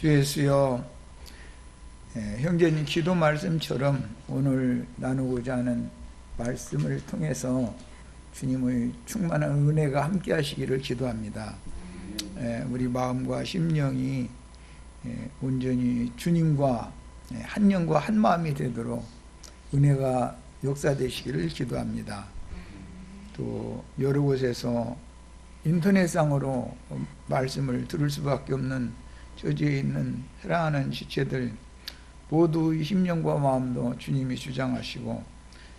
주 예수여, 형제님 기도 말씀처럼 오늘 나누고자 하는 말씀을 통해서 주님의 충만한 은혜가 함께 하시기를 기도합니다. 우리 마음과 심령이 온전히 주님과 한 영과 한 마음이 되도록 은혜가 역사되시기를 기도합니다. 또 여러 곳에서 인터넷상으로 말씀을 들을 수밖에 없는 처지에 있는 사랑하는 지체들 모두 심령과 마음도 주님이 주장하시고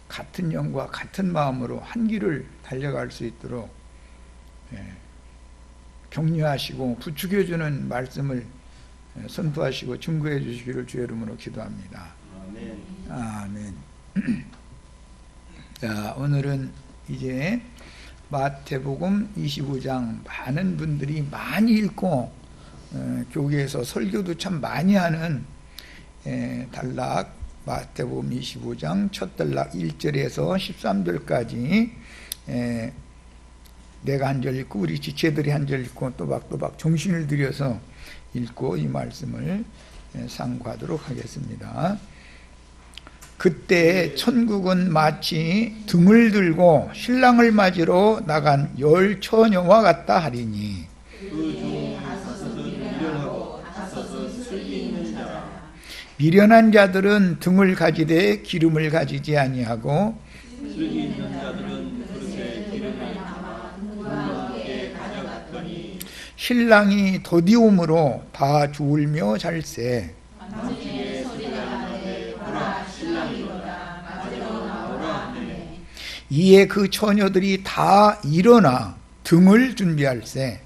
같은 영과 같은 마음으로 한 길을 달려갈 수 있도록 격려하시고 부추겨주는 말씀을 선포하시고 증거해 주시기를 주의 이름으로 기도합니다. 아멘. 자, 오늘은 이제 마태복음 25장 많은 분들이 많이 읽고 교회에서 설교도 참 많이 하는 단락 마태복음 25장 첫 단락 1절에서 13절까지 내가 한 절 읽고 우리 지체들이 한 절 읽고 또박또박 정신을 들여서 읽고 이 말씀을 상고하도록 하겠습니다. 그때 천국은 마치 등을 들고 신랑을 맞으러 나간 10 처녀와 같다 하리니 미련한 자들은 등을 가지되 기름을 가지지 아니하고 신랑이 더디움으로 다 주울며 잘세 이에 그 처녀들이 다 일어나 등을 준비할세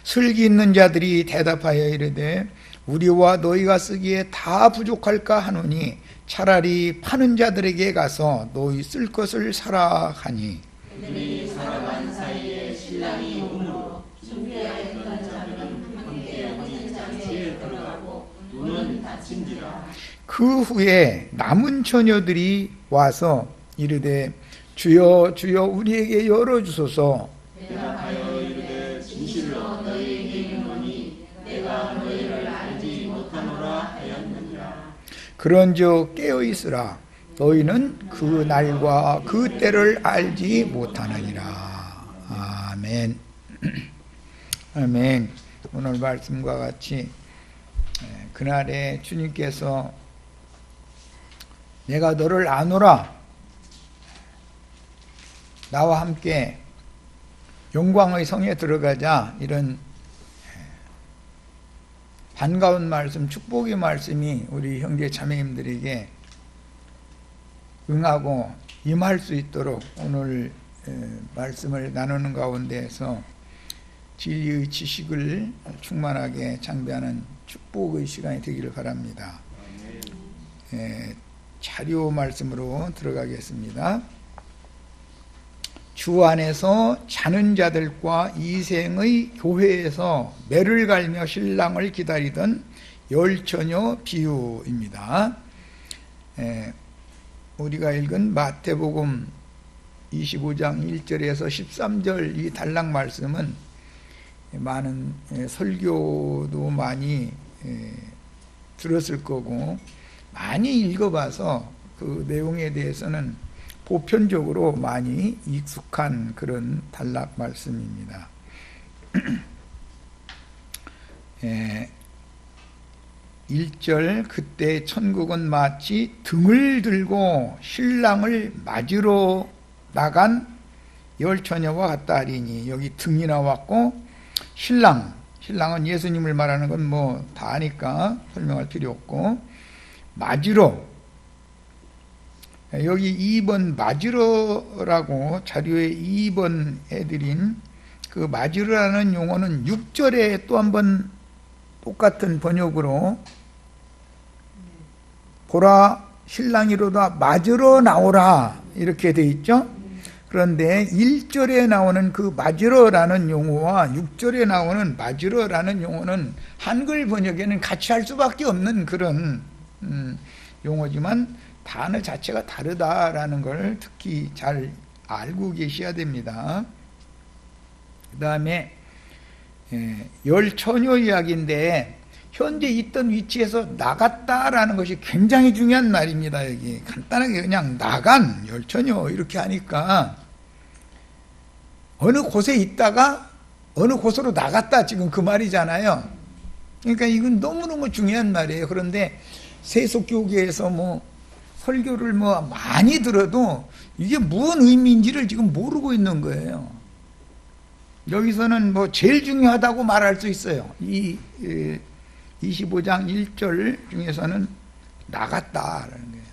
슬기 있는 자들이 대답하여 이르되 우리와 너희가 쓰기에 다 부족할까 하노니 차라리 파는 자들에게 가서 너희 쓸 것을 사라 하니 그들이 살아간 사이에 신랑이 오므로 준비하였던 자들은 함께 혼인장에 들어가고 문은 닫힌지라. 그 후에 남은 처녀들이 와서 이르되 주여 주여 우리에게 열어주소서. 대답하여 이르되 진실로 너희에게 이르노니 내가 너희를 알지 못하노라 하였느니라. 그런즉 깨어있으라. 너희는 그 날과 그 때를 알지 못하느니라. 아멘. 아멘. 오늘 말씀과 같이 그날에 주님께서 내가 너를 아노라 나와 함께 영광의 성에 들어가자, 이런 반가운 말씀, 축복의 말씀이 우리 형제 자매님들에게 응하고 임할 수 있도록 오늘 말씀을 나누는 가운데에서 진리의 지식을 충만하게 장배하는 축복의 시간이 되기를 바랍니다. 자료 말씀으로 들어가겠습니다. 주 안에서 자는 자들과 이생의 교회에서 매를 갈며 신랑을 기다리던 10 처녀 비유입니다. 우리가 읽은 마태복음 25장 1절에서 13절 이 단락 말씀은 많은 설교도 많이 들었을 거고 많이 읽어봐서 그 내용에 대해서는 보편적으로 많이 익숙한 그런 단락 말씀입니다. 1절 그때 천국은 마치 등을 들고 신랑을 맞으러 나간 10 처녀와 같다 하리니, 여기 등이 나왔고 신랑은 예수님을 말하는 건 뭐 다 아니까 설명할 필요 없고, 맞으러, 여기 2번 맞으러라고 자료에 2번 해드린 그 맞으러라는 용어는 6절에 또 한 번 똑같은 번역으로 보라 신랑이로다 맞으러 나오라 이렇게 돼 있죠. 그런데 1절에 나오는 그 맞으러라는 용어와 6절에 나오는 맞으러라는 용어는 한글 번역에는 같이 할 수밖에 없는 그런 용어지만 단어 자체가 다르다라는 걸 특히 잘 알고 계셔야 됩니다. 그 다음에 열처녀 이야기인데 현재 있던 위치에서 나갔다라는 것이 굉장히 중요한 말입니다. 여기 간단하게 그냥 나간 열처녀 이렇게 하니까 어느 곳에 있다가 어느 곳으로 나갔다 지금 그 말이잖아요. 그러니까 이건 너무너무 중요한 말이에요. 그런데 세속교계에서 뭐 설교를 뭐 많이 들어도 이게 무슨 의미인지를 지금 모르고 있는 거예요. 여기서는 뭐 제일 중요하다고 말할 수 있어요. 이 25장 1절 중에서는 나갔다라는 거예요.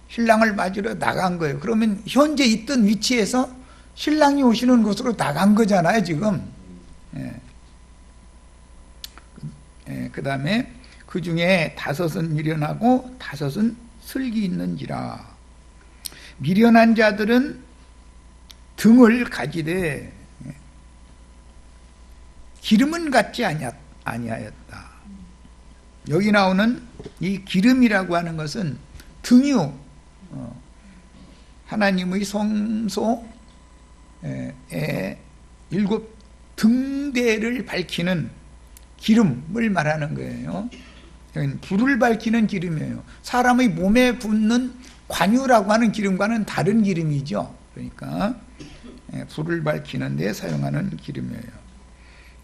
신랑을 맞으러 나간 거예요. 그러면 현재 있던 위치에서 신랑이 오시는 곳으로 나간 거잖아요, 지금. 그 다음에 그 중에 5은 미련하고 5은 슬기 있는지라. 미련한 자들은 등을 가지되 기름은 갖지 아니하였다. 여기 나오는 이 기름이라고 하는 것은 등유, 하나님의 성소에 7 등대를 밝히는 기름을 말하는 거예요. 불을 밝히는 기름이에요. 사람의 몸에 붓는 관유라고 하는 기름과는 다른 기름이죠. 그러니까 불을 밝히는 데 사용하는 기름이에요.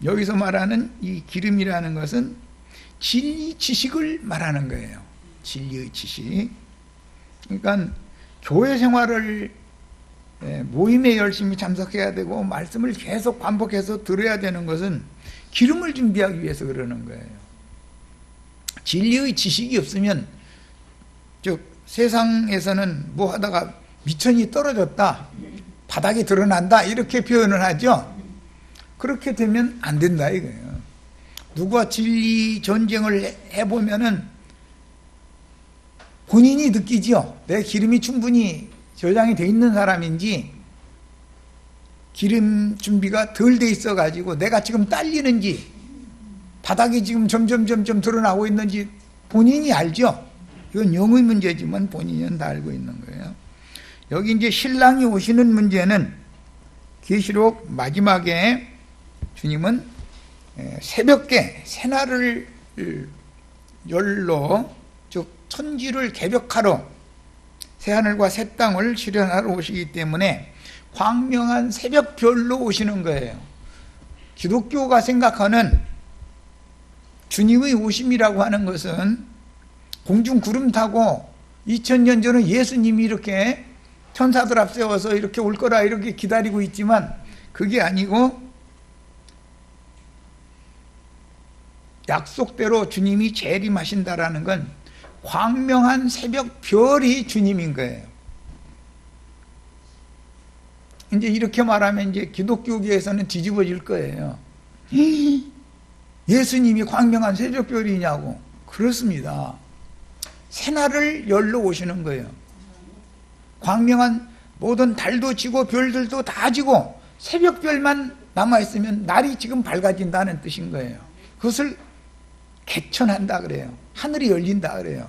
여기서 말하는 이 기름이라는 것은 진리 지식을 말하는 거예요. 진리의 지식. 그러니까 교회 생활을 모임에 열심히 참석해야 되고 말씀을 계속 반복해서 들어야 되는 것은 기름을 준비하기 위해서 그러는 거예요. 진리의 지식이 없으면 즉 세상에서는 뭐 하다가 미천이 떨어졌다, 바닥이 드러난다 이렇게 표현을 하죠. 그렇게 되면 안 된다 이거예요. 누가 진리 전쟁을 해보면은 본인이 느끼죠. 내 기름이 충분히 저장이 돼 있는 사람인지 기름 준비가 덜 돼 있어 가지고 내가 지금 딸리는지 바닥이 지금 점점 드러나고 있는지 본인이 알죠. 이건 영의 문제지만 본인은 다 알고 있는 거예요. 여기 이제 신랑이 오시는 문제는 계시록 마지막에 주님은 새벽에 새날을 열로 즉 천지를 개벽하러 새하늘과 새 땅을 실현하러 오시기 때문에 광명한 새벽별로 오시는 거예요. 기독교가 생각하는 주님의 오심이라고 하는 것은 공중 구름 타고 2000년 전에 예수님이 이렇게 천사들 앞세워서 이렇게 올 거라 이렇게 기다리고 있지만 그게 아니고 약속대로 주님이 재림하신다라는 건 광명한 새벽 별이 주님인 거예요. 이제 이렇게 말하면 이제 기독교계에서는 뒤집어질 거예요. 예수님이 광명한 새벽 별이냐고. 그렇습니다. 새날을 열러 오시는 거예요. 광명한 모든 달도 지고 별들도 다 지고 새벽별만 남아있으면 날이 지금 밝아진다는 뜻인 거예요. 그것을 개천한다 그래요. 하늘이 열린다 그래요.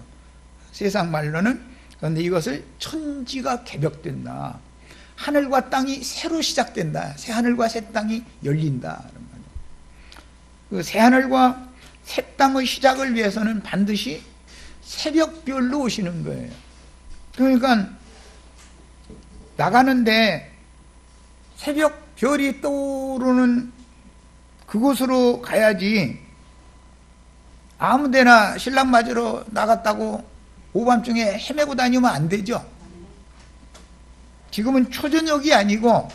세상 말로는. 그런데 이것을 천지가 개벽된다. 하늘과 땅이 새로 시작된다. 새 하늘과 새 땅이 열린다. 그 새 하늘과 새 땅의 시작을 위해서는 반드시 새벽별로 오시는 거예요. 그러니까 나가는데 새벽 별이 떠오르는 그곳으로 가야지 아무데나 신랑 맞으러 나갔다고 오밤중에 헤매고 다니면 안 되죠. 지금은 초저녁이 아니고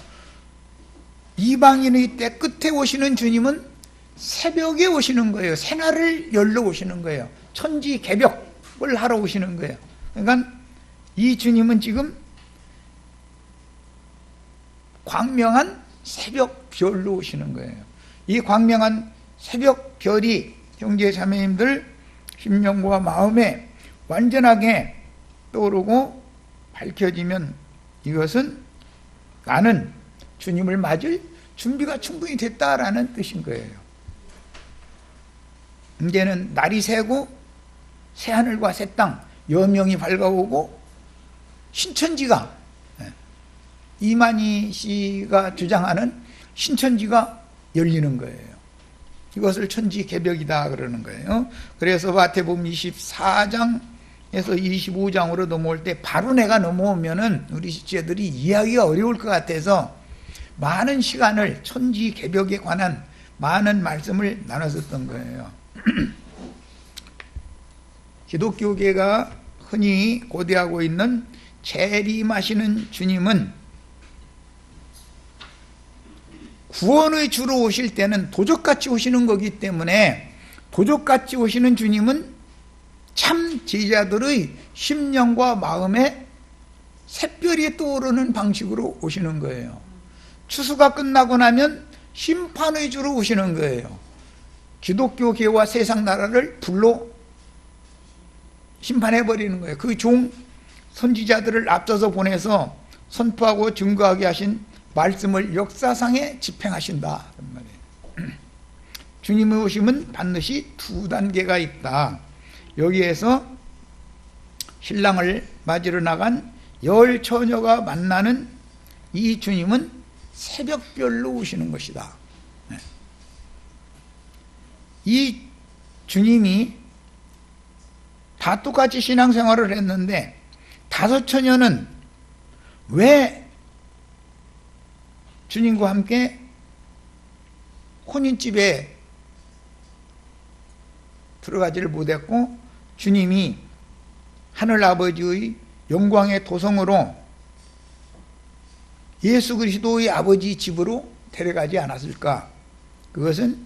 이방인의 때 끝에 오시는 주님은 새벽에 오시는 거예요. 새날을 열러 오시는 거예요. 천지 개벽을 하러 오시는 거예요. 그러니까 이 주님은 지금 광명한 새벽 별로 오시는 거예요. 이 광명한 새벽 별이 형제 자매님들 심령과 마음에 완전하게 떠오르고 밝혀지면 이것은 나는 주님을 맞을 준비가 충분히 됐다라는 뜻인 거예요. 이제는 날이 새고 새 하늘과 새 땅, 여명이 밝아오고 신천지가, 이만희 씨가 주장하는 신천지가 열리는 거예요. 이것을 천지개벽이다 그러는 거예요. 그래서 마태복음 24장에서 25장으로 넘어올 때 바로 내가 넘어오면은 우리 시체들이 이해하기가 어려울 것 같아서 많은 시간을 천지개벽에 관한 많은 말씀을 나눴었던 거예요. 기독교계가 흔히 고대하고 있는 재림하시는 주님은 구원의 주로 오실 때는 도적같이 오시는 거기 때문에 도적같이 오시는 주님은 참 제자들의 심령과 마음에 샛별이 떠오르는 방식으로 오시는 거예요. 추수가 끝나고 나면 심판의 주로 오시는 거예요. 기독교계와 세상 나라를 불로 심판해버리는 거예요. 그 종 선지자들을 앞서서 보내서 선포하고 증거하게 하신 말씀을 역사상에 집행하신다. 주님의 오심은 반드시 두 단계가 있다. 여기에서 신랑을 맞으러 나간 열 처녀가 만나는 이 주님은 새벽별로 오시는 것이다. 이 주님이 다 똑같이 신앙생활을 했는데 다섯 처녀는 왜 주님과 함께 혼인집에 들어가지를 못했고 주님이 하늘아버지의 영광의 도성으로 예수 그리스도의 아버지 집으로 데려가지 않았을까? 그것은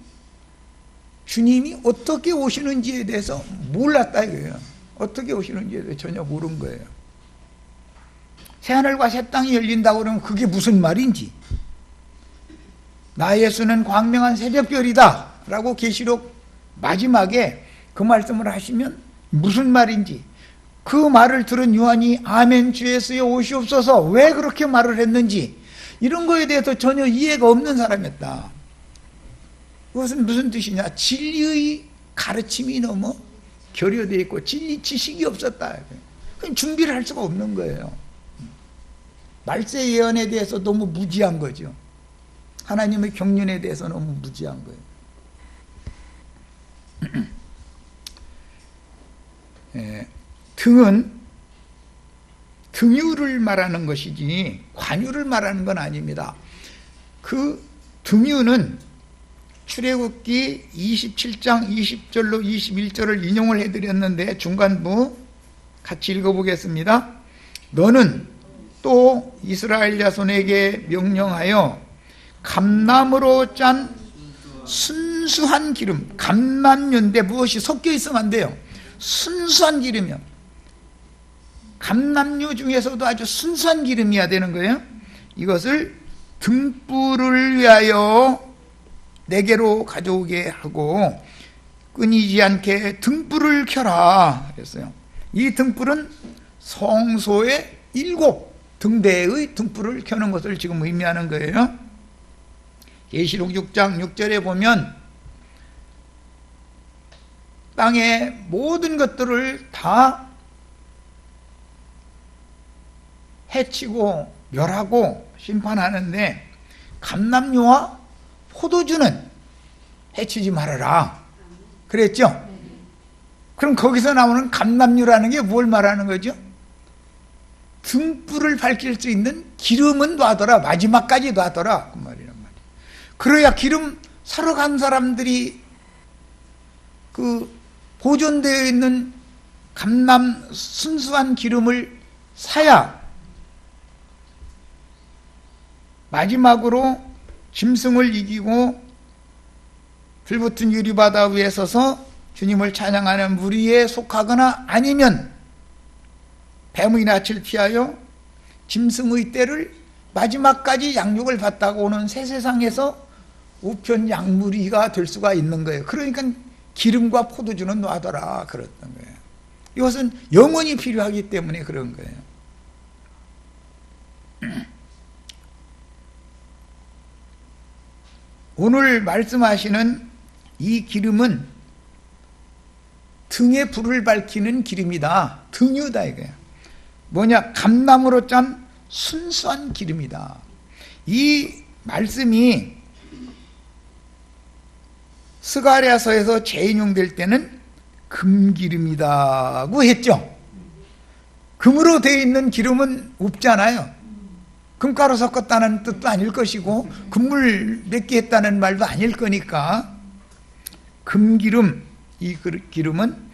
주님이 어떻게 오시는지에 대해서 몰랐다 이거예요. 어떻게 오시는지에 대해서 전혀 모른 거예요. 새하늘과 새 땅이 열린다고 그러면 그게 무슨 말인지, 나 예수는 광명한 새벽별이다 라고 계시록 마지막에 그 말씀을 하시면 무슨 말인지, 그 말을 들은 요한이 아멘 주 예수여 오시옵소서 왜 그렇게 말을 했는지 이런 거에 대해서 전혀 이해가 없는 사람이었다. 그것은 무슨 뜻이냐? 진리의 가르침이 너무 결여되어 있고 진리 지식이 없었다. 그럼 준비를 할 수가 없는 거예요. 말세 예언에 대해서 너무 무지한 거죠. 하나님의 경륜에 대해서 너무 무지한 거예요. 등은 등유를 말하는 것이지 관유를 말하는 건 아닙니다. 그 등유는 출애굽기 27장 20절로 21절을 인용을 해드렸는데 중간부 같이 읽어보겠습니다. 너는 또 이스라엘 자손에게 명령하여 감람으로 짠 순수한 기름, 감람유인데 무엇이 섞여 있으면 안 돼요. 순수한 기름이요. 감람유 중에서도 아주 순수한 기름이어야 되는 거예요. 이것을 등불을 위하여 내게로 가져오게 하고 끊이지 않게 등불을 켜라 그랬어요. 이 등불은 성소의 7 등대의 등불을 켜는 것을 지금 의미하는 거예요. 계시록 6장 6절에 보면 땅의 모든 것들을 다 해치고 멸하고 심판하는데 감람유와 포도주는 해치지 말아라 그랬죠? 그럼 거기서 나오는 감람유라는 게 뭘 말하는 거죠? 등불을 밝힐 수 있는 기름은 놔둬라, 마지막까지 놔둬라 그 말이란 말이에요. 그래야 기름 사러 간 사람들이 그 보존되어 있는 감람 순수한 기름을 사야 마지막으로 짐승을 이기고 불붙은 유리바다 위에 서서 주님을 찬양하는 무리에 속하거나 아니면 뱀의 낯을 피하여 짐승의 떼를 마지막까지 양육을 받다가 오는 새 세상에서 우편 양무리가 될 수가 있는 거예요. 그러니까 기름과 포도주는 놔둬라 그랬던 거예요. 이것은 영원히 필요하기 때문에 그런 거예요. 오늘 말씀하시는 이 기름은 등에 불을 밝히는 기름이다. 등유다 이거야. 뭐냐? 감나무로 짠 순수한 기름이다. 이 말씀이 스가랴서에서 재인용될 때는 금기름이다고 했죠. 금으로 되어 있는 기름은 없잖아요. 금가루 섞었다는 뜻도 아닐 것이고 금물 몇 개 했다는 말도 아닐 거니까 금기름, 이 기름은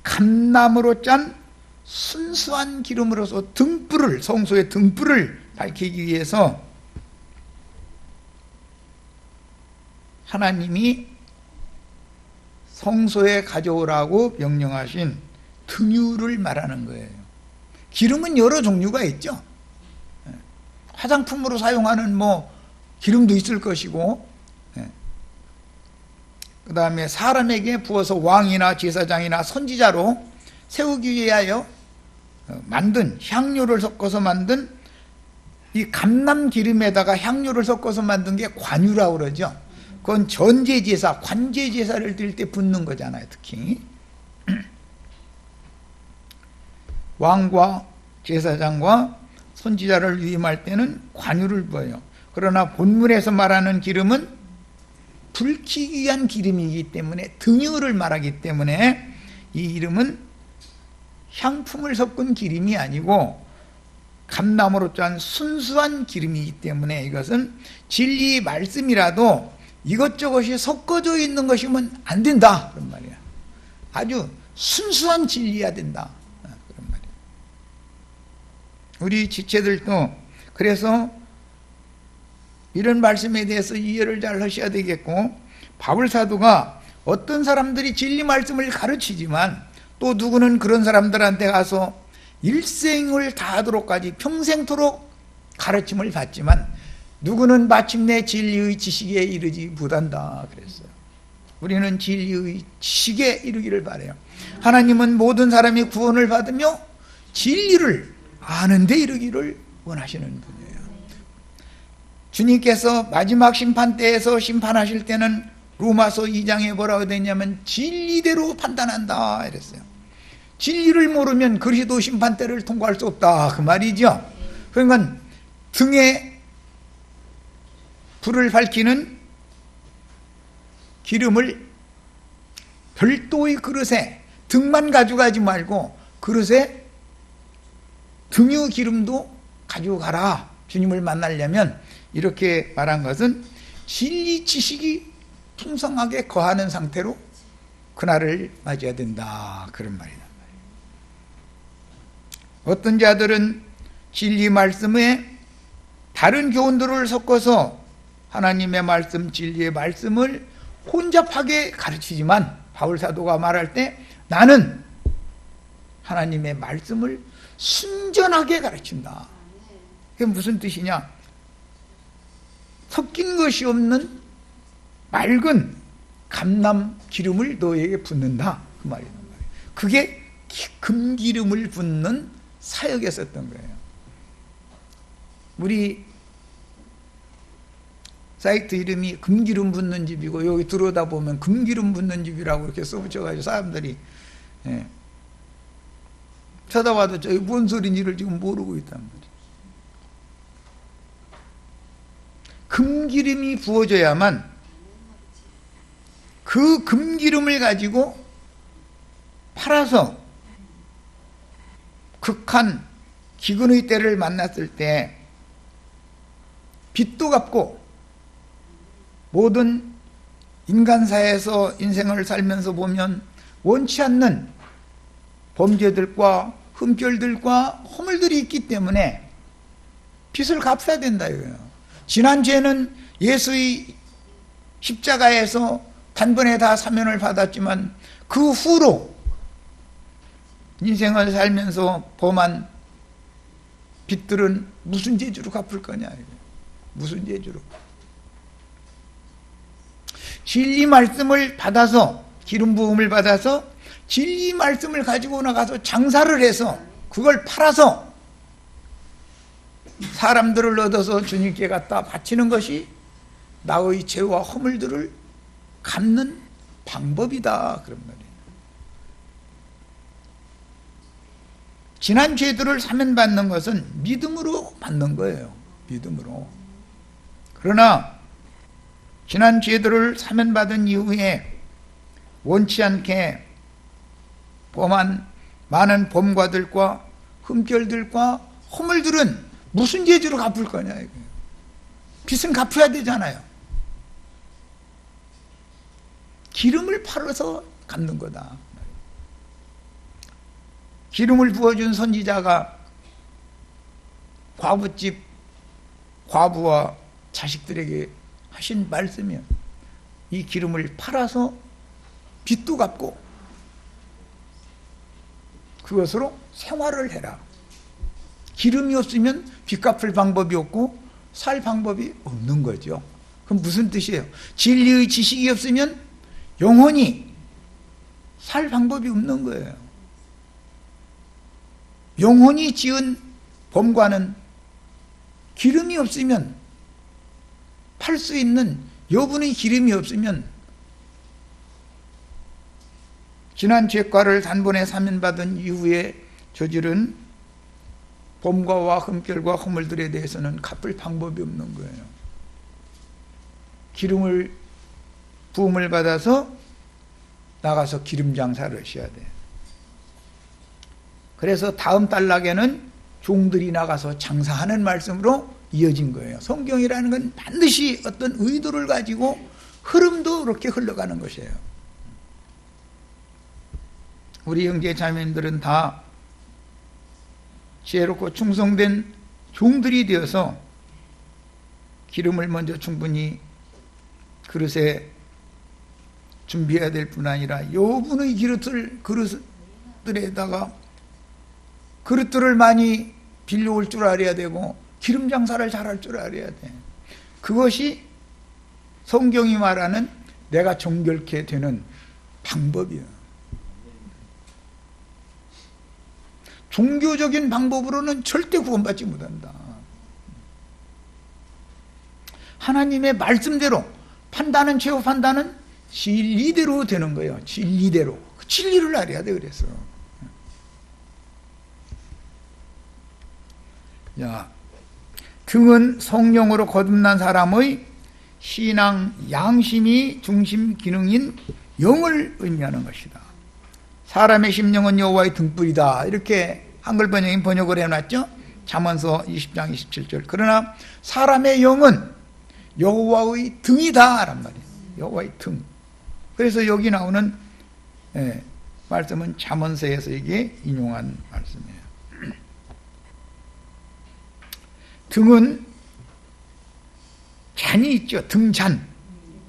감나무로 짠 순수한 기름으로서 등불을, 성소의 등불을 밝히기 위해서 하나님이 성소에 가져오라고 명령하신 등유를 말하는 거예요. 기름은 여러 종류가 있죠. 화장품으로 사용하는 기름도 있을 것이고, 그 다음에 사람에게 부어서 왕이나 제사장이나 선지자로 세우기 위하여 만든, 향료를 섞어서 만든 이 감람 기름에다가 향료를 섞어서 만든 게 관유라고 그러죠. 그건 전제제사, 관제제사를 드릴 때 붓는 거잖아요. 특히 왕과 제사장과 선지자를 위임할 때는 관유를 부어요. 그러나 본문에서 말하는 기름은 불키기 위한 기름이기 때문에, 등유를 말하기 때문에 이 이름은 향품을 섞은 기름이 아니고 감나무로 짠 순수한 기름이기 때문에 이것은 진리 말씀이라도 이것저것이 섞어져 있는 것이면 안 된다 그런 말이야. 아주 순수한 진리여야 된다 그런 말이야. 우리 지체들도 그래서 이런 말씀에 대해서 이해를 잘 하셔야 되겠고, 바울 사도가 어떤 사람들이 진리 말씀을 가르치지만 또 누구는 그런 사람들한테 가서 일생을 다하도록까지 평생토록 가르침을 받지만 누구는 마침내 진리의 지식에 이르지 못한다 그랬어요. 우리는 진리의 지식에 이르기를 바라요. 하나님은 모든 사람이 구원을 받으며 진리를 아는 데 이르기를 원하시는 분이에요. 주님께서 마지막 심판 때에서 심판하실 때는 로마서 2장에 뭐라고 되냐면 진리대로 판단한다 이랬어요. 진리를 모르면 그리스도 심판 때를 통과할 수 없다 그 말이죠. 그러니까 등에 불을 밝히는 기름을 별도의 그릇에 등만 가져가지 말고 그릇에 등유 기름도 가지고 가라. 주님을 만나려면 이렇게 말한 것은 진리 지식이 풍성하게 거하는 상태로 그날을 맞이해야 된다 그런 말이다. 어떤 자들은 진리 말씀에 다른 교훈들을 섞어서 하나님의 말씀, 진리의 말씀을 혼잡하게 가르치지만 바울 사도가 말할 때 나는 하나님의 말씀을 순전하게 가르친다. 그게 무슨 뜻이냐? 섞인 것이 없는 맑은 감람 기름을 너에게 붓는다 그 말이란 말이에요. 그게 금기름을 붓는 사역에 썼던 거예요. 우리 사이트 이름이 금기름 붓는 집이고 여기 들어오다 보면 금기름 붓는 집이라고 이렇게 써붙여가지고 사람들이 쳐다봐도 저기 뭔 소리인지를 지금 모르고 있단 말이에요. 금기름이 부어져야만 그 금기름을 가지고 팔아서 극한 기근의 때를 만났을 때 빚도 갚고 모든 인간사에서 인생을 살면서 보면 원치 않는 범죄들과 흠결들과 허물들이 있기 때문에 빚을 갚아야 된다 이거예요. 지난주에는 예수의 십자가에서 단번에 다 사면을 받았지만 그 후로 인생을 살면서 범한 빚들은 무슨 재주로 갚을 거냐 이거예요. 무슨 재주로. 진리 말씀을 받아서 기름 부음을 받아서 진리 말씀을 가지고 나가서 장사를 해서 그걸 팔아서 사람들을 얻어서 주님께 갖다 바치는 것이 나의 죄와 허물들을 갚는 방법이다 그런 말이에요. 지난 죄들을 사면받는 것은 믿음으로 받는 거예요. 믿음으로. 그러나 지난 죄들을 사면받은 이후에 원치 않게 범한 많은 범과들과 흠결들과 허물들은 무슨 죄로 갚을 거냐 이거예요. 빚은 갚아야 되잖아요. 기름을 팔아서 갚는 거다. 기름을 부어준 선지자가 과부집 과부와 자식들에게 하신 말씀이요. 이 기름을 팔아서 빚도 갚고 그것으로 생활을 해라. 기름이 없으면 빚 갚을 방법이 없고 살 방법이 없는 거죠. 그럼 무슨 뜻이에요? 진리의 지식이 없으면 영원히 살 방법이 없는 거예요. 영혼이 지은 범과는 기름이 없으면, 팔 수 있는 여분의 기름이 없으면 지난 죄과를 단번에 사면받은 이후에 저지른 범과와 흠결과 허물들에 대해서는 갚을 방법이 없는 거예요. 부음을 받아서 나가서 기름 장사를 하셔야 돼요. 그래서 다음 단락에는 종들이 나가서 장사하는 말씀으로 이어진 거예요. 성경이라는 건 반드시 어떤 의도를 가지고 흐름도 그렇게 흘러가는 것이에요. 우리 형제 자매님들은 다 지혜롭고 충성된 종들이 되어서 기름을 먼저 충분히 그릇에 준비해야 될 뿐 아니라 여분의 그릇들에다가 그릇들을 많이 빌려올 줄 알아야 되고 기름 장사를 잘할 줄 알아야 돼. 그것이 성경이 말하는 내가 정결케 되는 방법이야. 종교적인 방법으로는 절대 구원받지 못한다. 하나님의 말씀대로 판단은 최후 판단은 진리대로 되는 거예요. 진리대로. 진리를 알아야 돼. 그래서 야, 등은 성령으로 거듭난 사람의 신앙 양심이 중심 기능인 영을 의미하는 것이다. 사람의 심령은 여호와의 등불이다. 이렇게 한글 번역인 번역을 해놨죠. 잠언서 20장 27절. 그러나 사람의 영은 여호와의 등이다 란 말이에요. 여호와의 등. 그래서 여기 나오는 말씀은 잠언서에서 이게 인용한 말씀이에요. 등은 잔이 있죠. 등잔.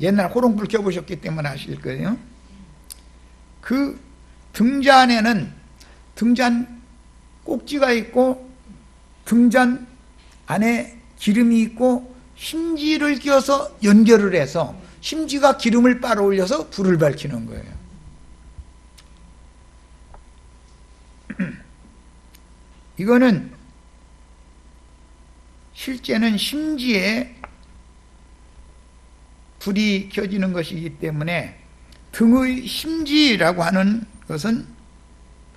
옛날 호롱불 켜보셨기 때문에 아실 거예요. 그 등잔에는 등잔 꼭지가 있고 등잔 안에 기름이 있고 심지를 끼워서 연결을 해서 심지가 기름을 빨아올려서 불을 밝히는 거예요. 이거는 실제는 심지에 불이 켜지는 것이기 때문에 등의 심지라고 하는 것은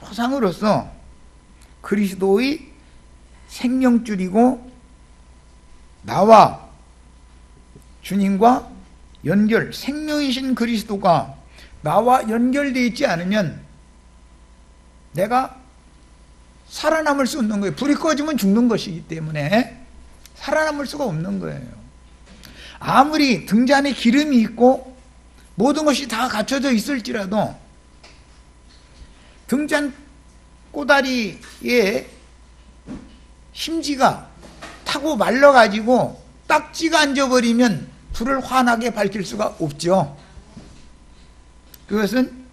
표상으로서 그리스도의 생명줄이고 나와 주님과 연결, 생명이신 그리스도가 나와 연결되어 있지 않으면 내가 살아남을 수 없는 거예요. 불이 꺼지면 죽는 것이기 때문에 살아남을 수가 없는 거예요. 아무리 등잔에 기름이 있고 모든 것이 다 갖춰져 있을지라도 등잔 꼬다리에 심지가 타고 말라가지고 딱지가 앉아버리면 불을 환하게 밝힐 수가 없죠. 그것은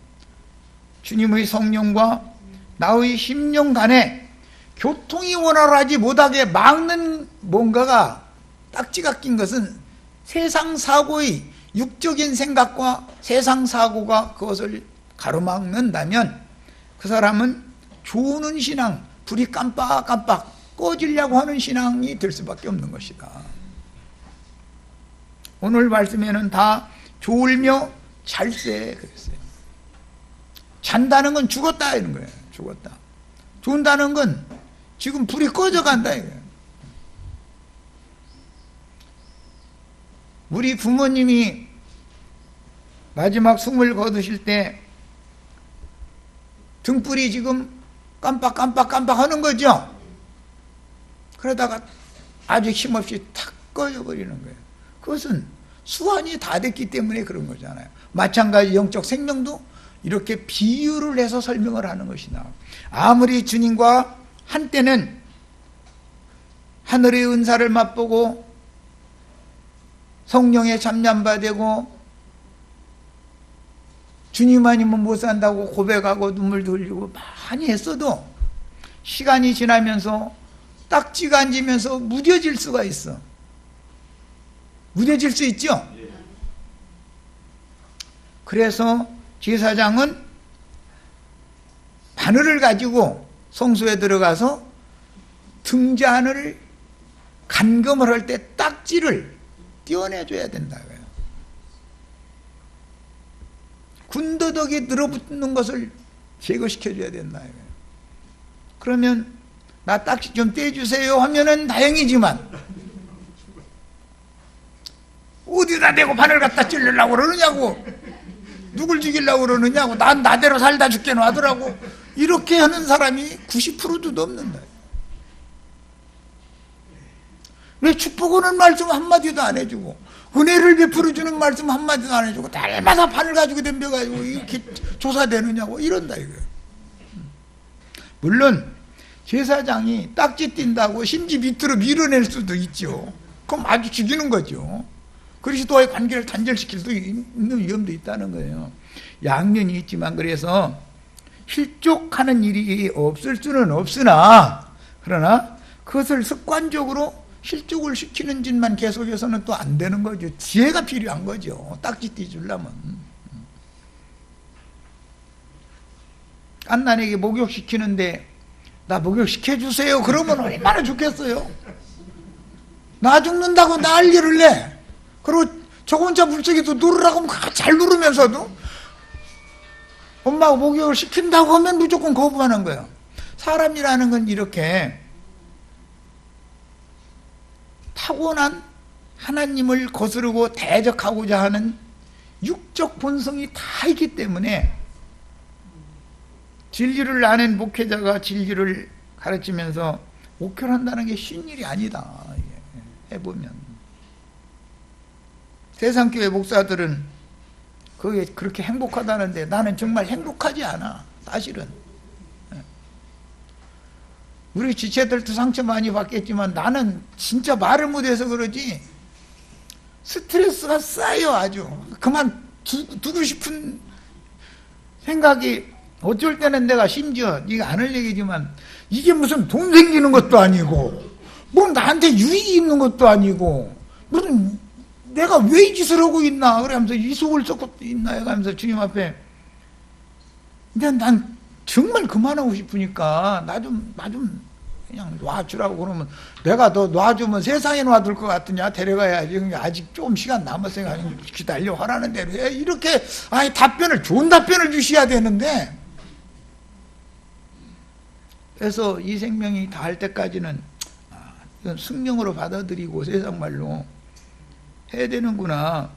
주님의 성령과 나의 심령 간에 교통이 원활하지 못하게 막는 뭔가가 딱지가 낀 것은 세상 사고의 육적인 생각과 세상 사고가 그것을 가로막는다면 그 사람은 좋은 신앙, 불이 깜빡깜빡 꺼지려고 하는 신앙이 될 수밖에 없는 것이다. 오늘 말씀에는 다 졸며 잘세 그랬어요. 잔다는 건 죽었다 이런 거예요. 죽었다. 준다는 건 지금 불이 꺼져간다 이거예요. 우리 부모님이 마지막 숨을 거두실 때 등불이 지금 깜빡깜빡깜빡 하는 거죠. 그러다가 아주 힘없이 탁 꺼져버리는 거예요. 그것은 수완이 다 됐기 때문에 그런 거잖아요. 마찬가지 영적 생명도 이렇게 비유를 해서 설명을 하는 것이다. 아무리 주님과 한때는 하늘의 은사를 맛보고 성령에 잠잠바되고 주님 아니면 못 산다고 고백하고 눈물도 흘리고 많이 했어도 시간이 지나면서 딱지가 앉으면서 무뎌질 수가 있어. 무뎌질 수 있죠? 그래서 제사장은 바늘을 가지고 성소에 들어가서 등잔을 간검을 할 때 딱지를 떼어내줘야 된다고요. 군더더기 늘어붙는 것을 제거시켜줘야 된다고요. 그러면 나 딱지 좀 떼주세요 하면은 다행이지만 어디다 대고 바늘 갖다 찔르려고 그러느냐고, 누굴 죽이려고 그러느냐고, 난 나대로 살다 죽게 놔두라고 이렇게 하는 사람이 90%도 넘는다. 왜 축복 오는 말씀 한마디도 안 해주고 은혜를 베풀어주는 말씀 한마디도 안 해주고 날마다 바늘 가지고 덤벼가지고 이렇게 조사되느냐고 이런다 이거예요. 물론 제사장이 딱지 띈다고 심지 밑으로 밀어낼 수도 있죠. 그럼 아주 죽이는 거죠. 그리스도와의 관계를 단절시킬 수 있는 위험도 있다는 거예요. 양면이 있지만, 그래서 실족하는 일이 없을 수는 없으나, 그러나 그것을 습관적으로 실족을 시키는 짓만 계속해서는 또 안 되는 거죠. 지혜가 필요한 거죠. 딱지 띄주려면. 갓난에게 목욕시키는데 나 목욕시켜주세요 그러면 얼마나 좋겠어요. 나 죽는다고 난리를 내. 그리고 저 혼자 물속에도 누르라고 하면 잘 누르면서도 엄마가 목욕을 시킨다고 하면 무조건 거부하는 거예요. 사람이라는 건 이렇게 타고난 하나님을 거스르고 대적하고자 하는 육적 본성이 다 있기 때문에, 진리를 아는 목회자가 진리를 가르치면서 목회를 한다는 게 쉬운 일이 아니다. 해보면 세상 교회 목사들은 그게 그렇게 행복하다는데 나는 정말 행복하지 않아. 사실은 우리 지체들도 상처 많이 받겠지만 나는 진짜 말을 못해서 그러지 스트레스가 쌓여. 아주 그만 두고 싶은 생각이, 어쩔 때는 내가 심지어 네가 안 할 얘기지만 이게 무슨 돈 생기는 것도 아니고 뭐 나한테 유익이 있는 것도 아니고 무슨 내가 왜 이 짓을 하고 있나 그러면서 이 속을 썩고 있나 해가면서 주님 앞에, 근데 난 정말 그만하고 싶으니까 나 좀 그냥 놔주라고 그러면, 내가 너 놔주면 세상에 놔둘 것 같으냐, 데려가야지. 그러니까 아직 좀 시간 남았으니까 기다려 하라는 대로 해. 이렇게 좋은 답변을 주셔야 되는데, 그래서 이 생명이 다할 때까지는 이건 숙명으로 받아들이고 세상 말로 해야 되는구나.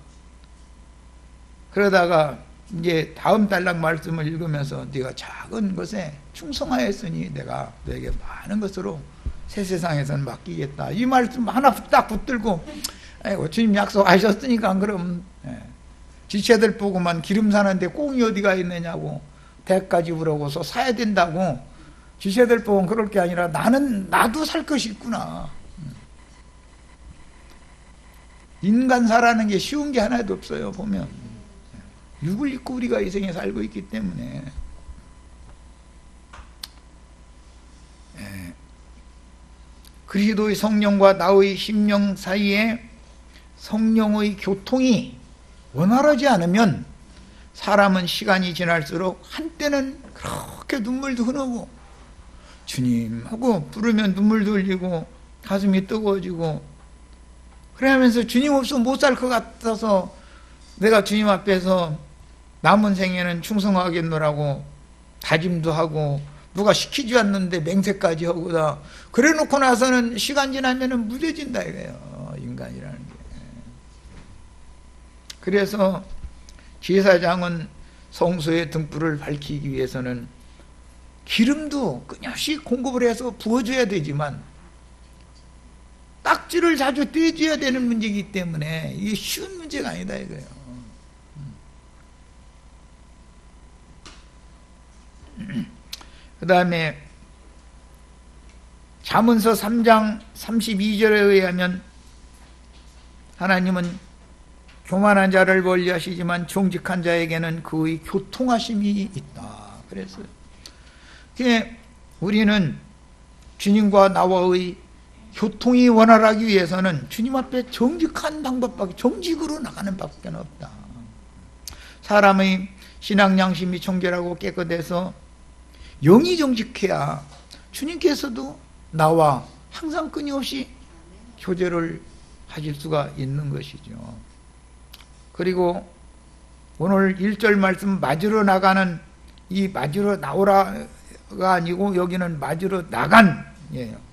그러다가 이제 다음 단락 말씀을 읽으면서 네가 작은 것에 충성하였으니 내가 너에게 많은 것으로 새 세상에서는 맡기겠다. 이 말씀 하나 딱 붙들고, 아이고 주님 약속하셨으니까 그럼 지체들 보고만 기름 사는데 꽁이 어디가 있느냐고 대까지 우러고서 사야 된다고 지체들 보고는 그럴 게 아니라 나도 살 것이 있구나. 인간사라는 게 쉬운 게 하나도 없어요. 보면 육을 입고 우리가 이 생에 살고 있기 때문에. 그리스도의 성령과 나의 심령 사이에 성령의 교통이 원활하지 않으면 사람은 시간이 지날수록 한때는 그렇게 눈물도 흐르고 주님 하고 부르면 눈물도 흘리고 가슴이 뜨거워지고, 그러면서 주님 없으면 못 살 것 같아서 내가 주님 앞에서 남은 생에는 충성하겠노라고 다짐도 하고 누가 시키지 않는데 맹세까지 하고 다 그래 놓고 나서는 시간 지나면은 무뎌진다 이거예요. 인간이라는 게. 그래서 제사장은 성소의 등불을 밝히기 위해서는 기름도 끊임없이 공급을 해서 부어줘야 되지만 딱지를 자주 떼줘야 되는 문제이기 때문에 이게 쉬운 문제가 아니다 이거예요. 그 다음에 잠언서 3장 32절에 의하면 하나님은 교만한 자를 멀리하시지만 정직한 자에게는 그의 교통하심이 있다. 그래서 우리는 주님과 나와의 교통이 원활하기 위해서는 주님 앞에 정직한 방법밖에, 정직으로 나가는 밖에 없다. 사람의 신앙 양심이 청결하고 깨끗해서 영이 정직해야 주님께서도 나와 항상 끊임없이 교제를 하실 수가 있는 것이죠. 그리고 오늘 1절 말씀 맞으러 나가는 이 맞으러 나오라가 아니고 여기는 맞으러 나간이에요.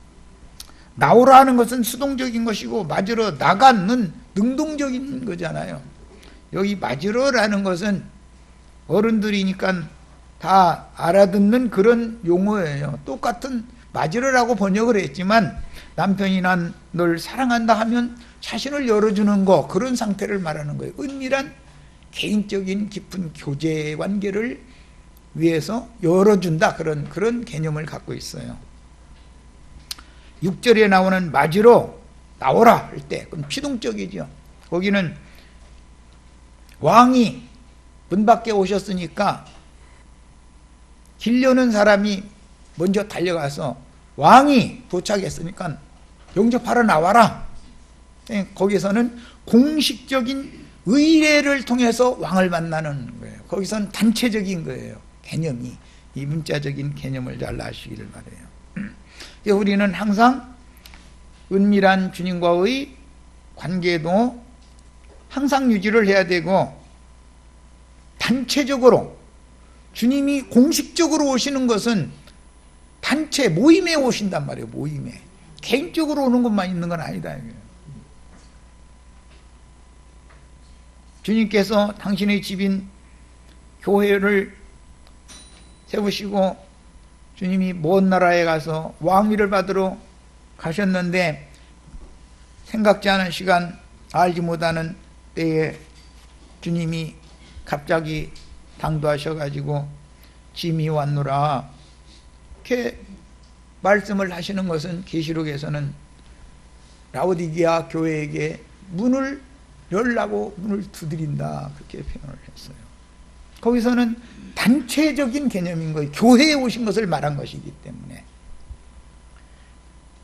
나오라 하는 것은 수동적인 것이고 맞으러 나간은 능동적인 거잖아요. 여기 맞으러라는 것은 어른들이니까 다 알아듣는 그런 용어예요. 똑같은 맞으러라고 번역을 했지만 남편이 난 널 사랑한다 하면 자신을 열어주는 거, 그런 상태를 말하는 거예요. 은밀한 개인적인 깊은 교제 관계를 위해서 열어준다, 그런 개념을 갖고 있어요. 6절에 나오는 맞으러 나오라 할 때 그건 피동적이죠. 거기는 왕이 문 밖에 오셨으니까 길 여는 사람이 먼저 달려가서 왕이 도착했으니까 영접하러 나와라. 거기서는 공식적인 의례를 통해서 왕을 만나는 거예요. 거기서는 단체적인 거예요. 개념이. 이 문자적인 개념을 잘 아시기를 바라요. 우리는 항상 은밀한 주님과의 관계도 항상 유지를 해야 되고, 단체적으로 주님이 공식적으로 오시는 것은 단체 모임에 오신단 말이에요. 모임에. 개인적으로 오는 것만 있는 건 아니다. 주님께서 당신의 집인 교회를 세우시고 주님이 먼 나라에 가서 왕위를 받으러 가셨는데 생각지 않은 시간, 알지 못하는 때에 주님이 갑자기 당도하셔가지고 짐이 왔노라 이렇게 말씀을 하시는 것은 계시록에서는 라오디게아 교회에게 문을 열라고 문을 두드린다, 그렇게 표현을 했어요. 거기서는 단체적인 개념인 거예요. 교회에 오신 것을 말한 것이기 때문에.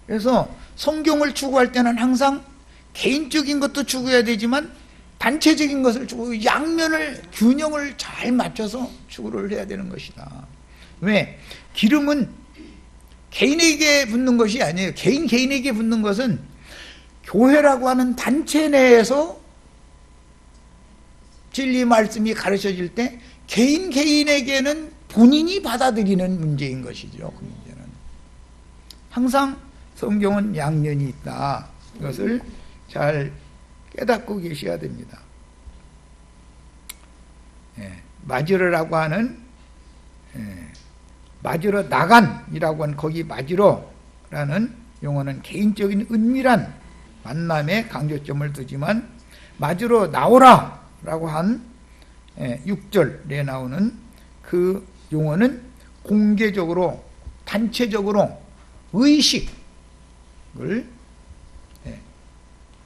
그래서 성경을 추구할 때는 항상 개인적인 것도 추구해야 되지만 단체적인 것을 추구, 양면을 균형을 잘 맞춰서 추구를 해야 되는 것이다. 왜? 기름은 개인에게 붓는 것이 아니에요. 개인에게 붓는 것은 교회라고 하는 단체 내에서 진리 말씀이 가르쳐질 때 개인에게는 본인이 받아들이는 문제인 것이죠. 그 문제는. 항상 성경은 양면이 있다. 이것을 잘 깨닫고 계셔야 됩니다. 맞으러라고 하는, 맞으러 나간이라고 하는 거기 맞으러라는 용어는 개인적인 은밀한 만남에 강조점을 두지만, 맞으러 나오라라고 한 6절에 나오는 그 용어는 공개적으로 단체적으로 의식을,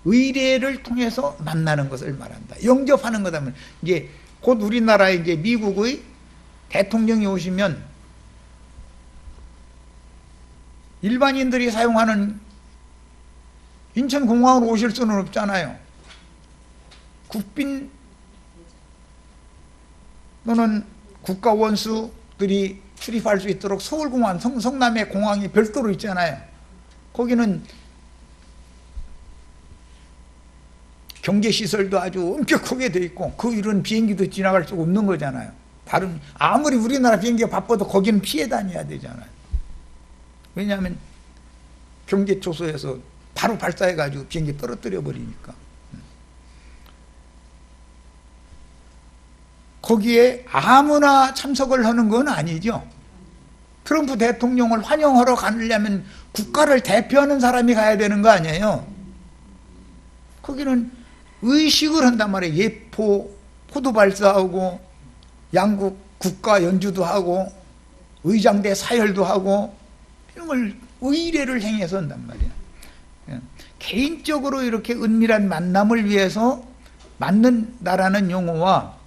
의례를 통해서 만나는 것을 말한다. 영접하는 거다면 이제 곧 우리나라에 이제 미국의 대통령이 오시면 일반인들이 사용하는 인천공항으로 오실 수는 없잖아요. 국빈 또는 국가원수들이 출입할 수 있도록 서울공항, 성남의 공항이 별도로 있잖아요. 거기는 경제시설도 아주 엄격하게 돼 있고 그 위로는 비행기도 지나갈 수가 없는 거잖아요. 다른, 아무리 우리나라 비행기가 바빠도 거기는 피해 다녀야 되잖아요. 왜냐하면 경계 초소에서 바로 발사해가지고 비행기 떨어뜨려 버리니까. 거기에 아무나 참석을 하는 건 아니죠. 트럼프 대통령을 환영하러 가려면 국가를 대표하는 사람이 가야 되는 거 아니에요. 거기는 의식을 한단 말이에요. 예포, 포도 발사하고 양국 국가 연주도 하고 의장대 사열도 하고 이런 걸 의례를 행해서 한단 말이에요. 개인적으로 이렇게 은밀한 만남을 위해서 만든다라는 용어와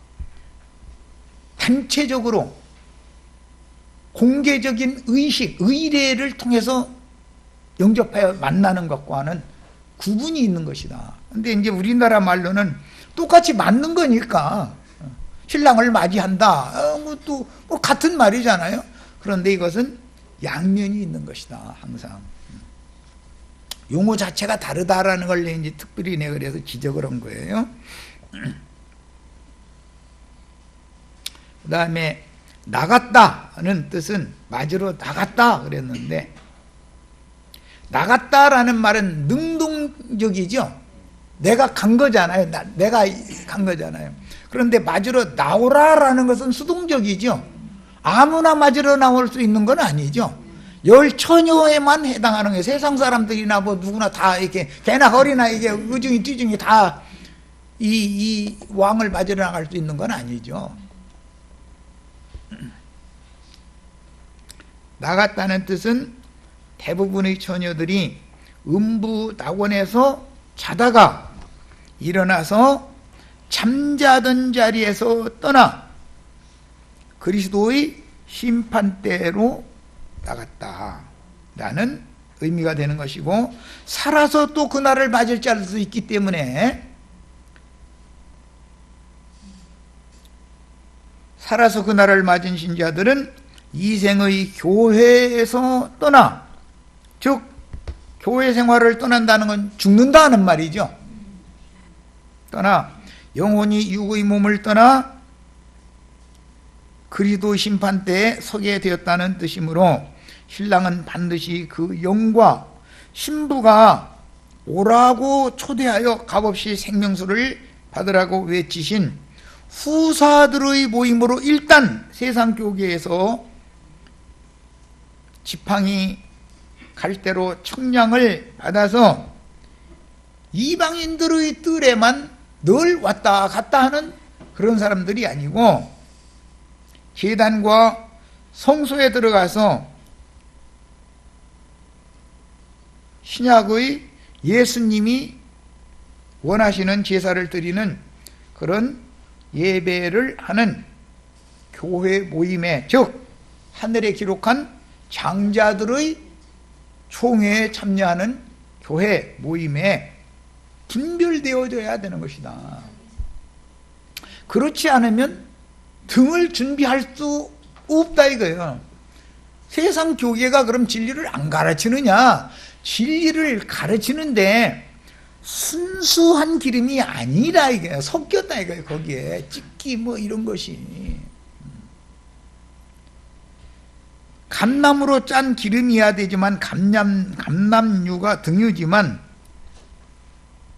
단체적으로 공개적인 의식, 의례를 통해서 영접하여 만나는 것과는 구분이 있는 것이다. 근데 이제 우리나라 말로는 똑같이 맞는 거니까 신랑을 맞이한다. 뭐 같은 말이잖아요. 그런데 이것은 양면이 있는 것이다. 항상 용어 자체가 다르다라는 걸 이제 특별히 내가 그래서 지적을 한 거예요. 그 다음에 나갔다는 뜻은 맞으러 나갔다 그랬는데, 나갔다라는 말은 능동적이죠. 내가 간 거잖아요. 내가 간 거잖아요. 그런데 맞으러 나오라라는 것은 수동적이죠. 아무나 맞으러 나올 수 있는 건 아니죠. 열 처녀에만 해당하는 거예요. 세상 사람들이나 뭐 누구나 다 이렇게 개나 거리나 이게 의중이 뒤중이 다 이 왕을 맞으러 나갈 수 있는 건 아니죠. 나갔다는 뜻은 대부분의 처녀들이 음부 낙원에서 자다가 일어나서 잠자던 자리에서 떠나 그리스도의 심판대로 나갔다라는 의미가 되는 것이고, 살아서 또 그날을 맞을 자도 있기 때문에 살아서 그날을 맞은 신자들은 이생의 교회에서 떠나, 즉 교회 생활을 떠난다는 건 죽는다는 말이죠. 떠나 영혼이 육의 몸을 떠나 그리스도 심판대에 서게 되었다는 뜻이므로 신랑은 반드시 그 영과 신부가 오라고 초대하여 값없이 생명수를 받으라고 외치신 후사들의 모임으로 일단 세상 교계에서 지팡이 갈대로 청량을 받아서 이방인들의 뜰에만 늘 왔다 갔다 하는 그런 사람들이 아니고, 제단과 성소에 들어가서 신약의 예수님이 원하시는 제사를 드리는 그런 예배를 하는 교회 모임에, 즉 하늘에 기록한 장자들의 총회에 참여하는 교회 모임에 분별되어져야 되는 것이다. 그렇지 않으면 등을 준비할 수 없다 이거예요. 세상 교계가 그럼 진리를 안 가르치느냐? 진리를 가르치는데 순수한 기름이 아니라 이게 섞였다 이거예요. 거기에 찍기 뭐 이런 것이 감남으로 짠 기름이어야 되지만 감남유가 등유지만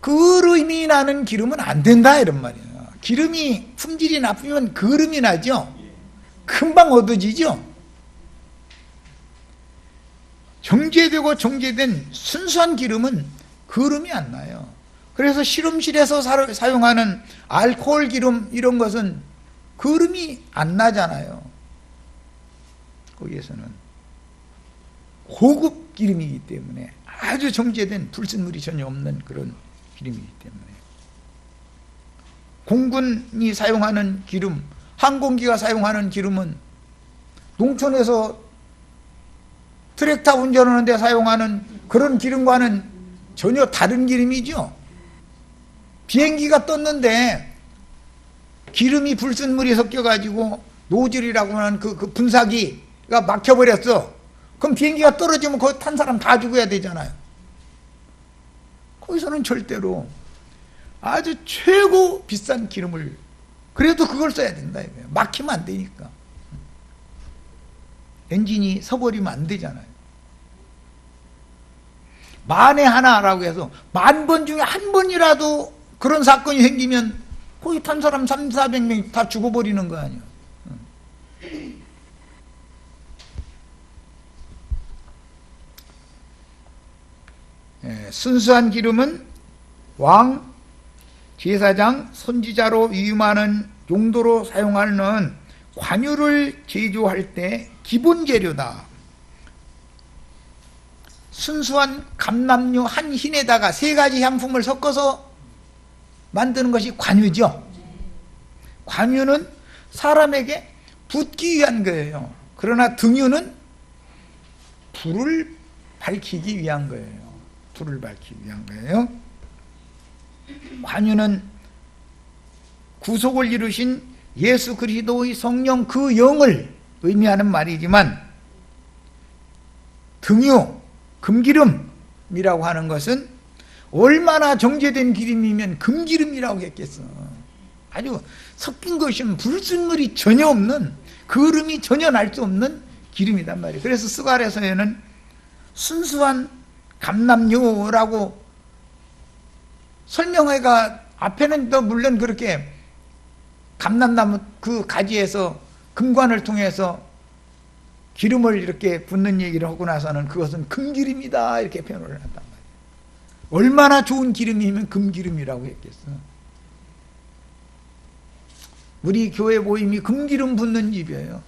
그름이 나는 기름은 안 된다 이런 말이에요. 기름이 품질이 나쁘면 그름이 나죠. 금방 얻어지죠. 정제되고 정제된 순수한 기름은 그름이 안 나요. 그래서 실험실에서 사용하는 알코올 기름 이런 것은 그름이 안 나잖아요. 거기에서는 고급 기름이기 때문에, 아주 정제된 불순물이 전혀 없는 그런 기름이기 때문에, 공군이 사용하는 기름, 항공기가 사용하는 기름은 농촌에서 트랙터 운전하는 데 사용하는 그런 기름과는 전혀 다른 기름이죠. 비행기가 떴는데 기름이 불순물이 섞여가지고 노즐이라고 하는 그 분사기가 막혀버렸어. 그럼 비행기가 떨어지면 거기 탄 사람 다 죽어야 되잖아요. 거기서는 절대로 아주 최고 비싼 기름을 그래도 그걸 써야 된다 이거예요. 막히면 안 되니까. 엔진이 서버리면 안 되잖아요. 만에 하나라고 해서 10,000번 중에 한 번이라도 그런 사건이 생기면 거기 탄 사람 300~400명이 다 죽어버리는 거 아니에요. 순수한 기름은 왕, 제사장, 선지자로 위임하는 용도로 사용하는 관유를 제조할 때 기본 재료다. 순수한 감람류 한 흰에다가 3가지 향품을 섞어서 만드는 것이 관유죠. 관유는 사람에게 붓기 위한 거예요. 그러나 등유는 불을 밝히기 위한 거예요. 불을 밝히기 위한 거예요. 관유는 구속을 이루신 예수 그리스도의 성령 그 영을 의미하는 말이지만, 등유, 금기름이라고 하는 것은 얼마나 정제된 기름이면 금기름이라고 했겠어. 아주 섞인 것이면 불순물이 전혀 없는, 그름이 전혀 날 수 없는 기름이단 말이에요. 그래서 스가랴서에는 순수한 감람유라고 설명회가 앞에는 또 물론 그렇게 감람나무 그 가지에서 금관을 통해서 기름을 이렇게 붓는 얘기를 하고 나서는 그것은 금기름이다 이렇게 표현을 한단 말이에요. 얼마나 좋은 기름이면 금기름이라고 했겠어. 우리 교회 모임이 금기름 붓는 집이에요.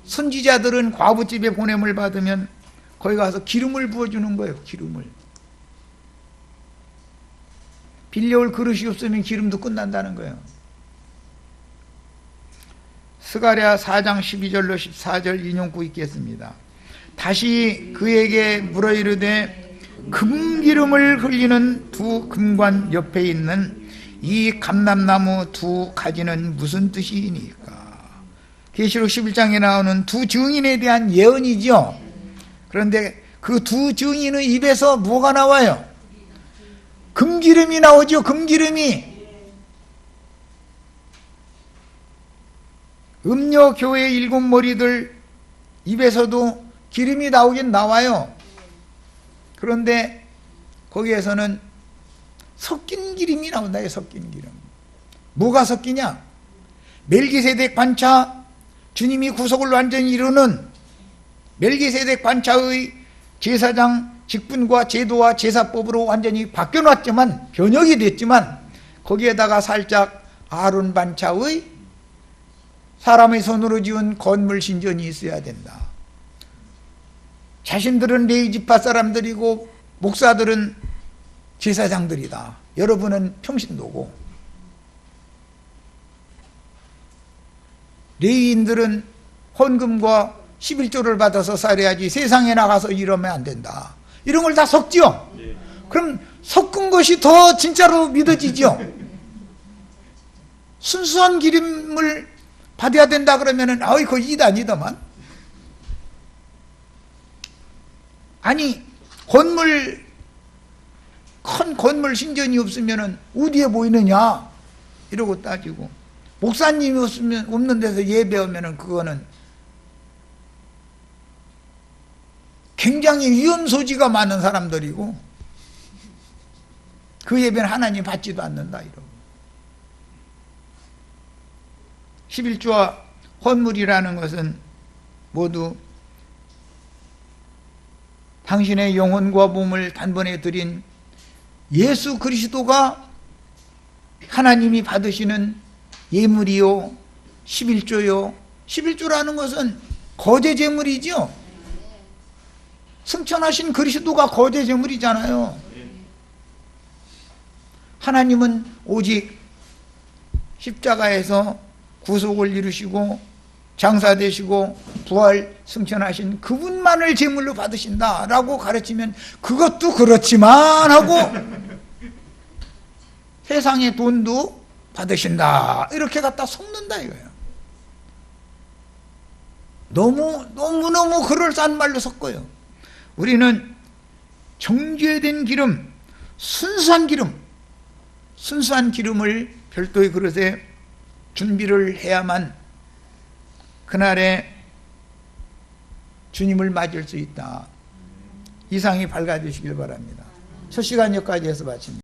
선지자들은 과부집에 보냄을 받으면 거기 가서 기름을 부어주는 거예요. 기름을. 빌려올 그릇이 없으면 기름도 끝난다는 거예요. 스가랴 4장 12절로 14절 인용구 있겠습니다. 다시 그에게 물어 이르되 금기름을 흘리는 두 금관 옆에 있는 이 감람나무 두 가지는 무슨 뜻이니까? 계시록 11장에 나오는 두 증인에 대한 예언이죠. 그런데 그 두 증인의 입에서 뭐가 나와요? 금기름이 나오죠. 금기름이. 음료 교회 7 머리들 입에서도 기름이 나오긴 나와요. 그런데 거기에서는 섞인 기름이 나온다. 섞인 기름. 뭐가 섞이냐? 멜기세덱 반차, 주님이 구속을 완전히 이루는 멜기세덱 반차의 제사장 직분과 제도와 제사법으로 완전히 바뀌어놨지만, 변형이 됐지만, 거기에다가 살짝 아론 반차의 사람의 손으로 지은 건물 신전이 있어야 된다. 자신들은 레위지파 사람들이고 목사들은 제사장들이다. 여러분은 평신도고 레위인들은 헌금과 11조를 받아서 살아야지 세상에 나가서 이러면 안 된다. 이런 걸 다 섞죠. 그럼 섞은 것이 더 진짜로 믿어지죠. 순수한 기름을 받아야 된다 그러면은 아이 그 이단이더만. 아니 건물 큰 건물 신전이 없으면은 어디에 보이느냐 이러고 따지고, 목사님이 없는 데서 예배하면은 그거는 굉장히 위험 소지가 많은 사람들이고 그 예배는 하나님 받지도 않는다 이러고. 11조와 헌물이라는 것은 모두 당신의 영혼과 몸을 단번에 드린 예수 그리스도가 하나님이 받으시는 예물이요 11조요. 11조라는 것은 거제 제물이죠. 승천하신 그리스도가 거제 제물이잖아요. 하나님은 오직 십자가에서 구속을 이루시고 장사되시고 부활 승천하신 그분만을 제물로 받으신다라고 가르치면 그것도 그렇지만 하고 세상의 돈도 받으신다 이렇게 갖다 섞는다 이거예요. 너무너무 그럴싸한 말로 섞어요. 우리는 정죄된 기름, 순수한 기름을 별도의 그릇에 준비를 해야만 그날에 주님을 맞을 수 있다. 이상이 밝아지시길 바랍니다. 첫 시간 여기까지 해서 마칩니다.